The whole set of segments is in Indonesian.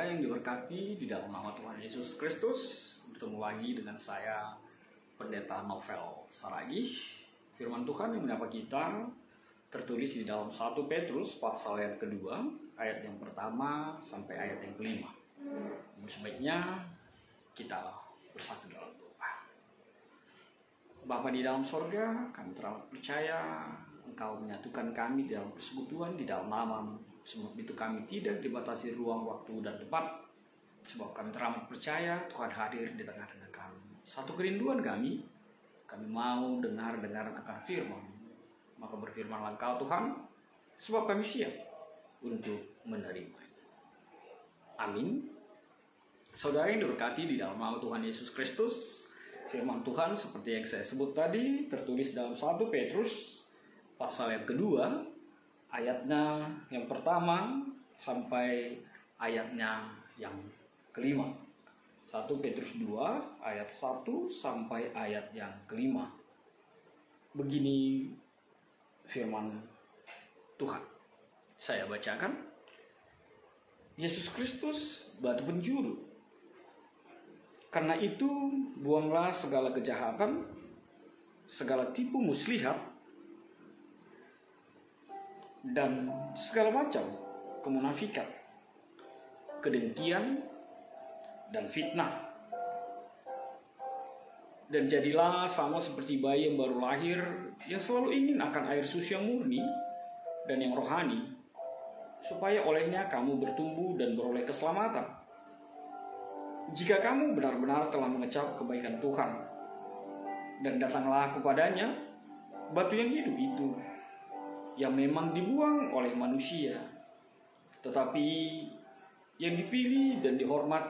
saudara yang diberkati di dalam nama Tuhan Yesus Kristus, bertemu lagi dengan saya, Pendeta Novel Saragih. Firman Tuhan yang menyapa kita tertulis di dalam 1 Petrus pasal yang kedua, ayat yang pertama sampai ayat yang kelima. Sebaiknya kita bersatu dalam doa. Bapa di dalam sorga, kami teramat percaya Engkau menyatukan kami di dalam persekutuan di dalam nama-Mu. Sebab itu kami tidak dibatasi ruang, waktu, dan tempat. Sebab kami teramat percaya Tuhan hadir di tengah-tengah kami. Satu kerinduan kami mau dengar-dengar akan firman. Maka berfirmanlah Engkau Tuhan, sebab kami siap untuk menerima. Amin. Saudara yang diberkati di dalam nama Tuhan Yesus Kristus, firman Tuhan seperti yang saya sebut tadi tertulis dalam 1 Petrus pasal yang kedua, ayatnya yang pertama sampai ayatnya yang kelima. 1 Petrus 2 ayat 1 sampai ayat yang kelima. Begini firman Tuhan. Saya bacakan. Yesus Kristus batu penjuru. Karena itu buanglah segala kejahatan, segala tipu muslihat, dan segala macam kemunafikan, kedengkian, dan fitnah. Dan jadilah sama seperti bayi yang baru lahir, yang selalu ingin akan air susu yang murni dan yang rohani, supaya olehnya kamu bertumbuh dan beroleh keselamatan. Jika kamu benar-benar telah mengecap kebaikan Tuhan, dan datanglah kepadanya, batu yang hidup itu, yang memang dibuang oleh manusia, tetapi yang dipilih dan dihormat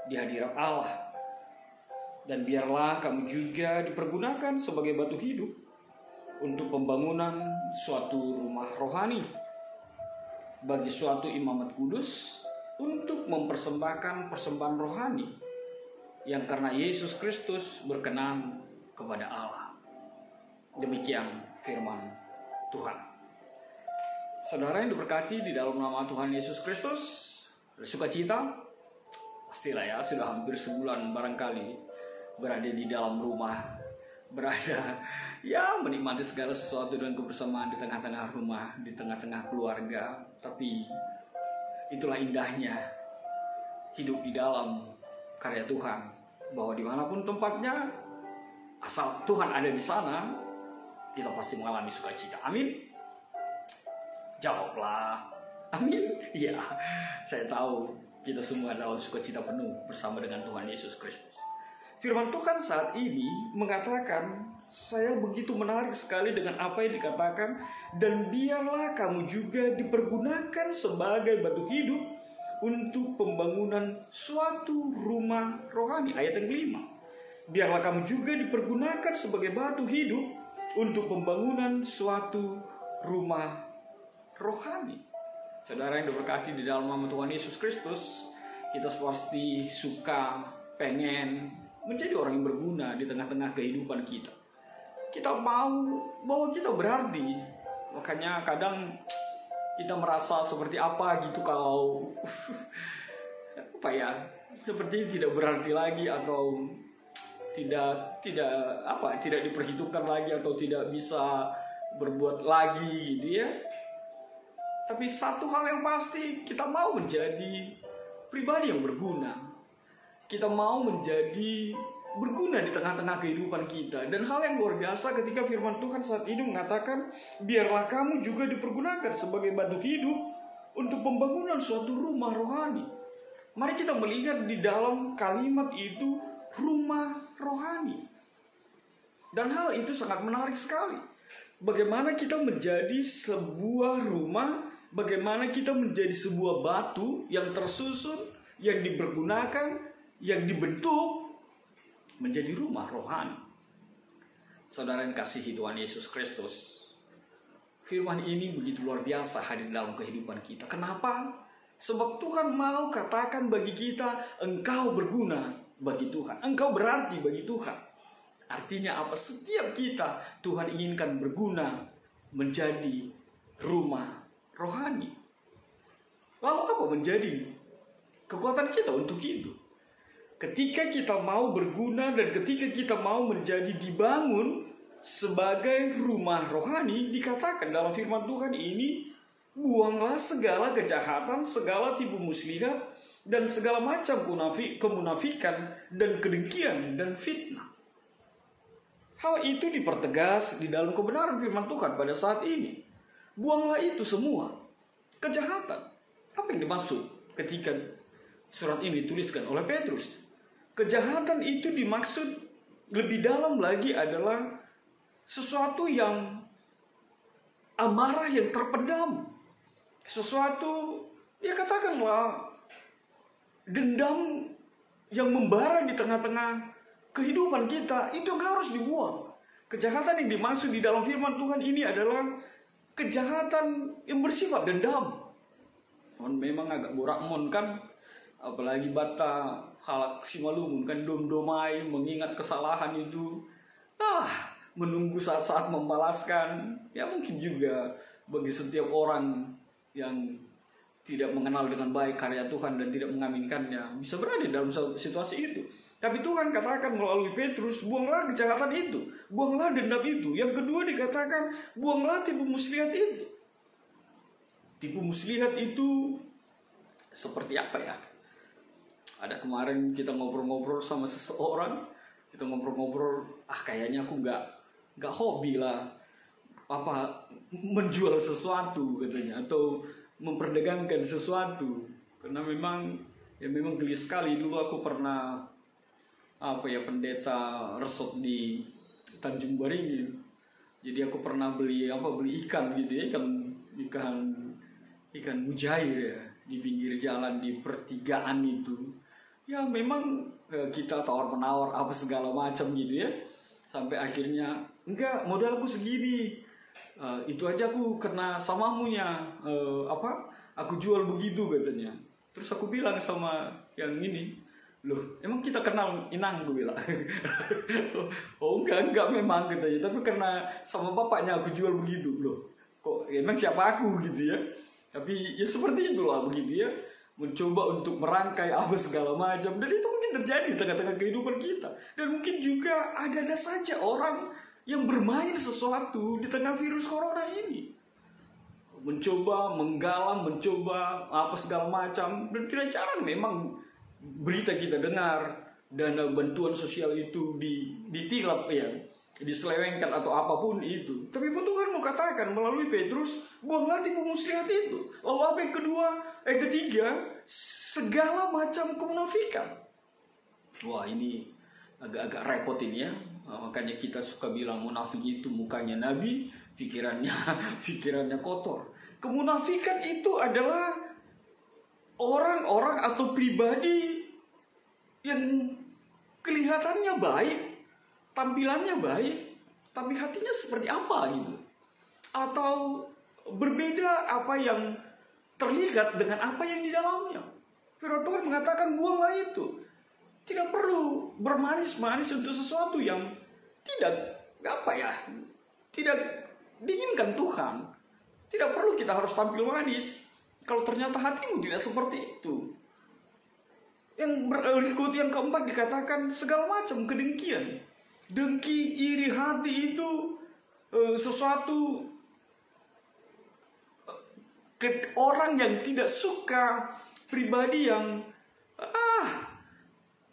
di hadirat Allah. Dan biarlah kamu juga dipergunakan sebagai batu hidup untuk pembangunan suatu rumah rohani bagi suatu imamat kudus, untuk mempersembahkan persembahan rohani yang karena Yesus Kristus berkenan kepada Allah. Demikian firman Tuhan. Saudara yang diberkati di dalam nama Tuhan Yesus Kristus, bersukacita. Pastilah ya, sudah hampir sebulan barangkali berada di dalam rumah, berada ya menikmati segala sesuatu dan kebersamaan di tengah-tengah rumah, di tengah-tengah keluarga. Tapi itulah indahnya hidup di dalam karya Tuhan, bahwa dimanapun tempatnya, asal Tuhan ada di sana, kita pasti mengalami sukacita. Amin. Jawablah. Amin. Iya, saya tahu kita semua dalam sukacita penuh bersama dengan Tuhan Yesus Kristus. Firman Tuhan saat ini mengatakan, saya begitu menarik sekali dengan apa yang dikatakan, dan biarlah kamu juga dipergunakan sebagai batu hidup untuk pembangunan suatu rumah rohani. Ayat yang kelima. Biarlah kamu juga dipergunakan sebagai batu hidup untuk pembangunan suatu rumah rohani. Saudara yang diberkati di dalam nama Tuhan Yesus Kristus, kita pasti suka, pengen menjadi orang yang berguna di tengah-tengah kehidupan kita. Kita mau bahwa kita berarti. Makanya kadang kita merasa seperti apa gitu kalau apa ya, seperti tidak berarti lagi, atau tidak diperhitungkan lagi, atau tidak bisa berbuat lagi gitu ya. Tapi satu hal yang pasti, kita mau menjadi pribadi yang berguna. Kita mau menjadi berguna di tengah-tengah kehidupan kita. Dan hal yang luar biasa ketika firman Tuhan saat ini mengatakan, biarlah kamu juga dipergunakan sebagai batu hidup untuk pembangunan suatu rumah rohani. Mari kita melihat di dalam kalimat itu, rumah rohani. Dan hal itu sangat menarik sekali. Bagaimana kita menjadi sebuah rumah, bagaimana kita menjadi sebuah batu yang tersusun, yang dipergunakan, yang dibentuk menjadi rumah rohani. Saudara yang kasihi Tuhan Yesus Kristus, firman ini begitu luar biasa hadir dalam kehidupan kita. Kenapa? Sebab Tuhan mau katakan bagi kita, engkau berguna bagi Tuhan, engkau berarti bagi Tuhan. Artinya apa? Setiap kita Tuhan inginkan berguna menjadi rumah rohani. Lalu apa menjadi kekuatan kita untuk itu. Ketika kita mau berguna dan ketika kita mau menjadi dibangun sebagai rumah rohani, dikatakan dalam firman Tuhan ini, buanglah segala kejahatan, segala tipu muslihat, dan segala macam kemunafikan dan kedengkian dan fitnah. Hal itu dipertegas di dalam kebenaran firman Tuhan pada saat ini. Buanglah itu semua. Kejahatan. Apa yang dimaksud ketika surat ini dituliskan oleh Petrus? Kejahatan itu dimaksud lebih dalam lagi adalah sesuatu yang amarah yang terpendam. Sesuatu, ya katakanlah, dendam yang membara di tengah-tengah kehidupan kita, itu yang harus dibuang. Kejahatan yang dimaksud di dalam firman Tuhan ini adalah kejahatan yang bersifat dendam. Memang agak borakmon kan, apalagi bata halak simalumun kan, domdomai mengingat kesalahan itu, menunggu saat-saat membalaskan. Ya mungkin juga bagi setiap orang yang tidak mengenal dengan baik karya Tuhan dan tidak mengaminkannya, bisa berada dalam situasi itu. Tapi Tuhan katakan melalui Petrus, buanglah kejahatan itu, buanglah dendam itu. Yang kedua dikatakan, buanglah tipu muslihat itu. Tipu muslihat itu seperti apa ya? Ada kemarin kita ngobrol-ngobrol sama seseorang, kita ngobrol-ngobrol, kayaknya aku nggak hobi lah menjual sesuatu katanya, atau memperdagangkan sesuatu, karena memang geli sekali. Dulu aku pernah pendeta resort di Tanjung Beringin. Jadi aku pernah beli ikan gitu ya, ikan mujair ya, di pinggir jalan di pertigaan itu. Ya memang kita tawar-menawar apa segala macam gitu ya. Sampai akhirnya, enggak, modalku segini. Itu aja aku kena samamunya. Aku jual begitu katanya. Terus aku bilang sama yang ini, loh, emang kita kenal inang, gue bilang. Oh enggak memang katanya, tapi karena sama bapaknya aku jual begitu. Loh, kok emang siapa aku gitu ya. Tapi ya seperti itulah begitu ya, mencoba untuk merangkai apa segala macam, dan itu mungkin terjadi di tengah-tengah kehidupan kita. Dan mungkin juga ada saja orang yang bermain sesuatu di tengah virus corona ini, mencoba menggalang, mencoba apa segala macam, dan tidak jarang memang berita kita dengar dana bantuan sosial itu ditilap ya, diselewengkan atau apapun itu. Tapi Tuhan mau katakan melalui Petrus, buanglah tipu muslihat itu. Lalu apa yang ketiga, segala macam kemunafikan. Wah, ini agak-agak repot ini ya. Makanya kita suka bilang munafik itu mukanya nabi, pikirannya kotor. Kemunafikan itu adalah orang-orang atau pribadi yang kelihatannya baik, tampilannya baik, tapi hatinya seperti apa gitu. Atau berbeda apa yang terlihat dengan apa yang di dalamnya. Firman Tuhan mengatakan buanglah itu. Tidak perlu bermanis-manis untuk sesuatu yang tidak diinginkan Tuhan. Tidak perlu kita harus tampil manis kalau ternyata hatimu tidak seperti itu. Yang berikut, yang keempat dikatakan segala macam kedengkian. Dengki, iri hati itu sesuatu orang yang tidak suka, pribadi yang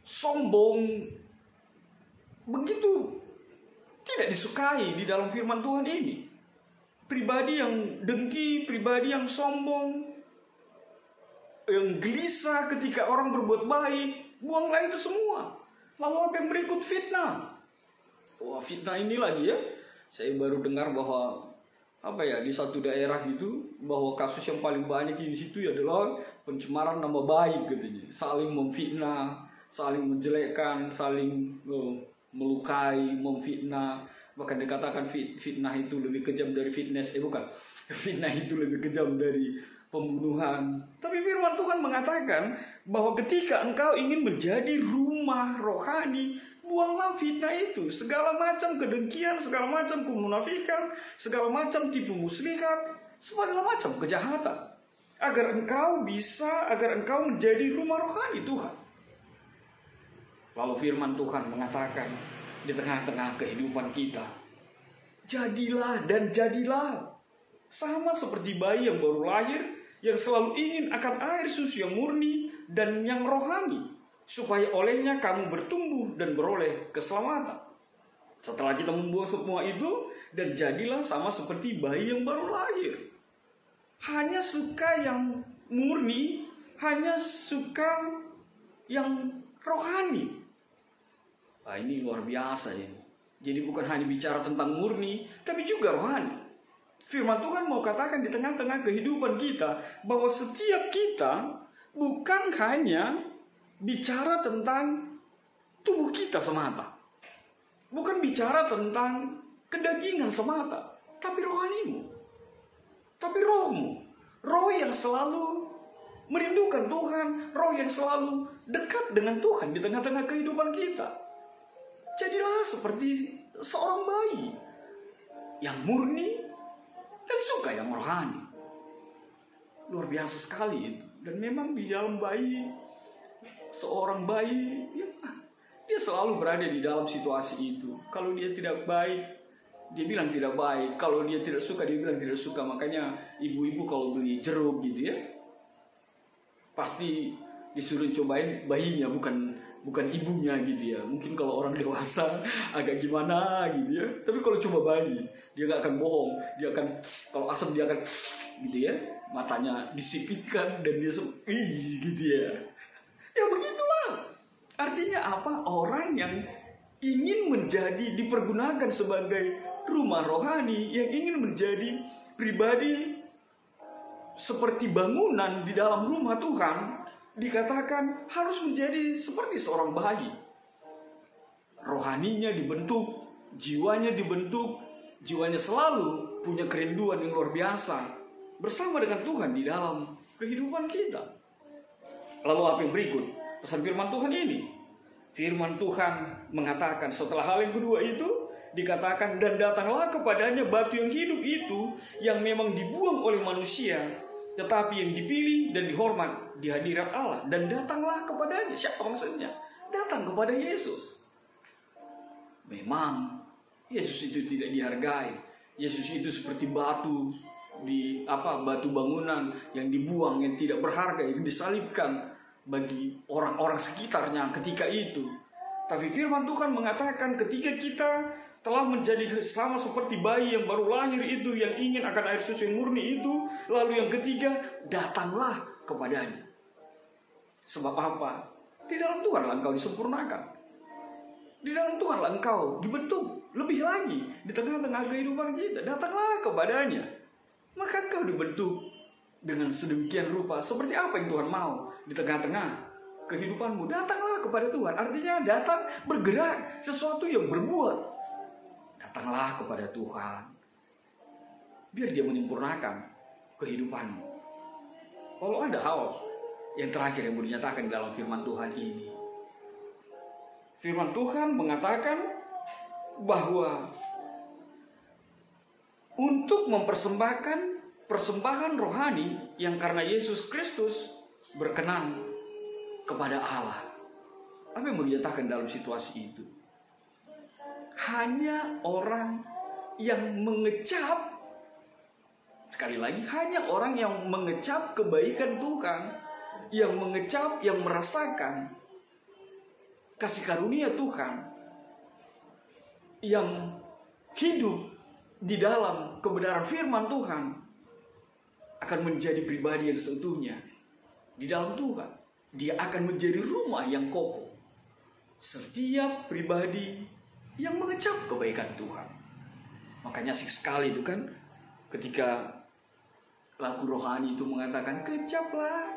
sombong, begitu tidak disukai di dalam firman Tuhan ini. Pribadi yang dengki, pribadi yang sombong, yang gelisah ketika orang berbuat baik, buanglah itu semua. Lalu apa yang berikut? Fitnah. Wah, fitnah ini lagi ya. Saya baru dengar bahwa di satu daerah gitu, bahwa kasus yang paling banyak di situ adalah pencemaran nama baik katanya. Saling memfitnah, saling menjelekkan, saling melukai, memfitnah. Bahkan dikatakan fitnah itu lebih kejam dari fitness. Fitnah itu lebih kejam dari pembunuhan. Tapi firman Tuhan mengatakan bahwa ketika engkau ingin menjadi rumah rohani, buanglah fitnah itu. Segala macam kedengkian, segala macam kemunafikan, segala macam tipu muslihat, segala macam kejahatan. agar engkau menjadi rumah rohani Tuhan. Lalu firman Tuhan mengatakan di tengah-tengah kehidupan kita, jadilah dan jadilah sama seperti bayi yang baru lahir, yang selalu ingin akan air susu yang murni dan yang rohani, supaya olehnya kamu bertumbuh dan beroleh keselamatan. Setelah kita membuat semua itu, dan jadilah sama seperti bayi yang baru lahir. Hanya suka yang murni, hanya suka yang rohani. Nah, ini luar biasa ya. Jadi bukan hanya bicara tentang murni, tapi juga rohani. Firman Tuhan mau katakan di tengah-tengah kehidupan kita, bahwa setiap kita bukan hanya bicara tentang tubuh kita semata. Bukan bicara tentang kedagingan semata, tapi rohanimu. Tapi rohmu. Roh yang selalu merindukan Tuhan, roh yang selalu dekat dengan Tuhan di tengah-tengah kehidupan kita. Jadilah seperti seorang bayi yang murni dan suka yang rohani. Luar biasa sekali itu. Dan memang di dalam bayi, seorang bayi, ya, dia selalu berada di dalam situasi itu. Kalau dia tidak baik, dia bilang tidak baik. Kalau dia tidak suka, dia bilang tidak suka. Makanya ibu-ibu kalau beli jeruk gitu ya, pasti disuruh cobain bayinya, bukan ibunya gitu ya. Mungkin kalau orang dewasa agak gimana gitu ya. Tapi kalau coba bayi, dia gak akan bohong. Dia akan, kalau asam dia akan gitu ya. Matanya disipitkan dan dia gitu ya. Ya begitulah. Artinya apa? Orang yang ingin dipergunakan sebagai rumah rohani, yang ingin menjadi pribadi seperti bangunan di dalam rumah Tuhan, dikatakan harus menjadi seperti seorang bayi. Rohaninya dibentuk, jiwanya dibentuk, jiwanya selalu punya kerinduan yang luar biasa bersama dengan Tuhan di dalam kehidupan kita. Lalu apa yang berikut? Pesan firman Tuhan ini. Firman Tuhan mengatakan setelah hal yang kedua itu, dikatakan, dan datanglah kepadanya batu yang hidup itu, yang memang dibuang oleh manusia, tetapi yang dipilih dan dihormat di hadirat Allah. Dan datanglah kepadanya. Siapa maksudnya? Datang kepada Yesus. Memang Yesus itu tidak dihargai. Yesus itu seperti batu batu bangunan yang dibuang, yang tidak berharga, yang disalibkan bagi orang-orang sekitarnya ketika itu. Tapi firman Tuhan mengatakan ketika kita telah menjadi sama seperti bayi yang baru lahir itu, yang ingin akan air susu yang murni itu, lalu yang ketiga, datanglah kepadanya. Sebab apa? Di dalam Tuhanlah engkau disempurnakan. Di dalam Tuhanlah engkau dibentuk lebih lagi di tengah-tengah kehidupan kita. Datanglah kepadanya. Maka engkau dibentuk dengan sedemikian rupa. Seperti apa yang Tuhan mau di tengah-tengah kehidupanmu. Datanglah kepada Tuhan. Artinya datang bergerak, sesuatu yang berbuat. Datanglah kepada Tuhan. Biar dia menyempurnakan kehidupanmu. Kalau ada hal yang terakhir yang mau dinyatakan dalam firman Tuhan ini. Firman Tuhan mengatakan bahwa untuk mempersembahkan persembahan rohani yang karena Yesus Kristus berkenan kepada Allah. Apa yang mau dinyatakan dalam situasi itu? Hanya orang yang mengecap, sekali lagi, hanya orang yang mengecap kebaikan Tuhan, yang mengecap, yang merasakan kasih karunia Tuhan, yang hidup di dalam kebenaran firman Tuhan, akan menjadi pribadi yang seutuhnya di dalam Tuhan. Dia akan menjadi rumah yang kokoh. Setiap pribadi yang mengecap kebaikan Tuhan. Makanya asik sekali itu kan, ketika lagu rohani itu mengatakan, kecaplah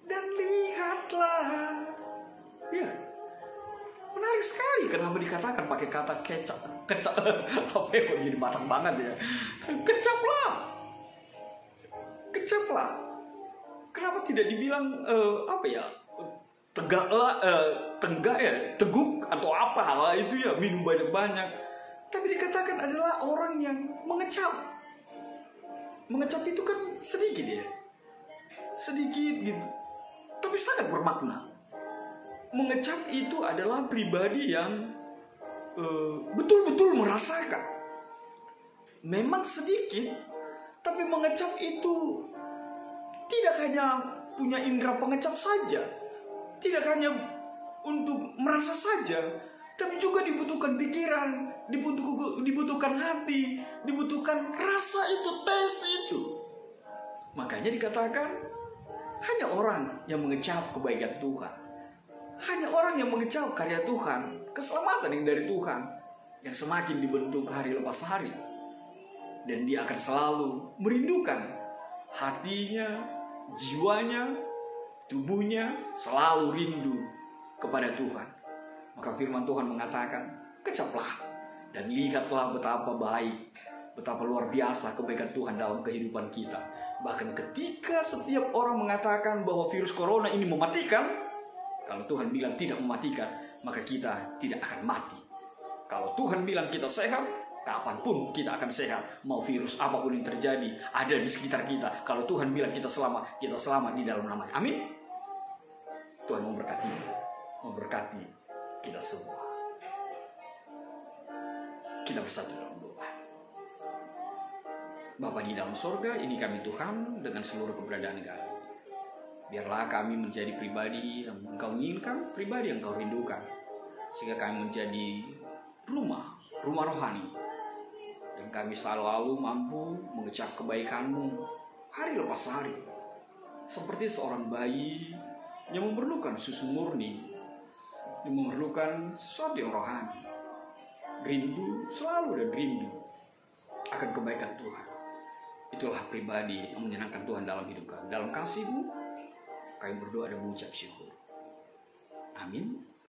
dan lihatlah. Ya, menarik sekali kenapa dikatakan pakai kata kecap. Apa ya, kok jadi batang banget ya. Kecaplah. Kenapa tidak dibilang teguk atau apa lah itu ya, minum banyak-banyak. Tapi dikatakan adalah orang yang mengecap. Mengecap itu kan sedikit ya. sedikit gitu, tapi sangat bermakna. Mengecap itu adalah pribadi yang betul-betul merasakan. Memang sedikit, tapi mengecap itu tidak hanya punya indera pengecap saja, tidak hanya untuk merasa saja, tapi juga dibutuhkan pikiran, dibutuhkan hati, dibutuhkan rasa itu, tes itu. Makanya dikatakan hanya orang yang mengecap kebaikan Tuhan, hanya orang yang mengecap karya Tuhan, keselamatan yang dari Tuhan, yang semakin dibentuk hari lepas hari. Dan dia akan selalu merindukan hatinya, jiwanya, tubuhnya selalu rindu kepada Tuhan. Maka firman Tuhan mengatakan, kecaplah dan lihatlah betapa baik, betapa luar biasa kebaikan Tuhan dalam kehidupan kita. Bahkan ketika setiap orang mengatakan bahwa virus corona ini mematikan, kalau Tuhan bilang tidak mematikan, maka kita tidak akan mati. Kalau Tuhan bilang kita sehat, kapanpun kita akan sehat. Mau virus apapun yang terjadi, ada di sekitar kita. Kalau Tuhan bilang kita selamat di dalam nama-Nya. Amin. Tuhan memberkati kita semua. Kita bersatu dalam doa. Bapa di dalam surga, ini kami Tuhan dengan seluruh keberadaan kami. Biarlah kami menjadi pribadi yang Engkau inginkan, pribadi yang Engkau rindukan, sehingga kami menjadi rumah rohani, dan kami selalu mampu mengecap kebaikan-Mu hari lepas hari, seperti seorang bayi yang memerlukan susu murni, yang memerlukan sesuatu yang rohani, selalu rindu akan kebaikan Tuhan. Itulah pribadi yang menyenangkan Tuhan dalam hidup kami. Dalam kasih-Mu kami berdoa dan mengucap syukur. Amin.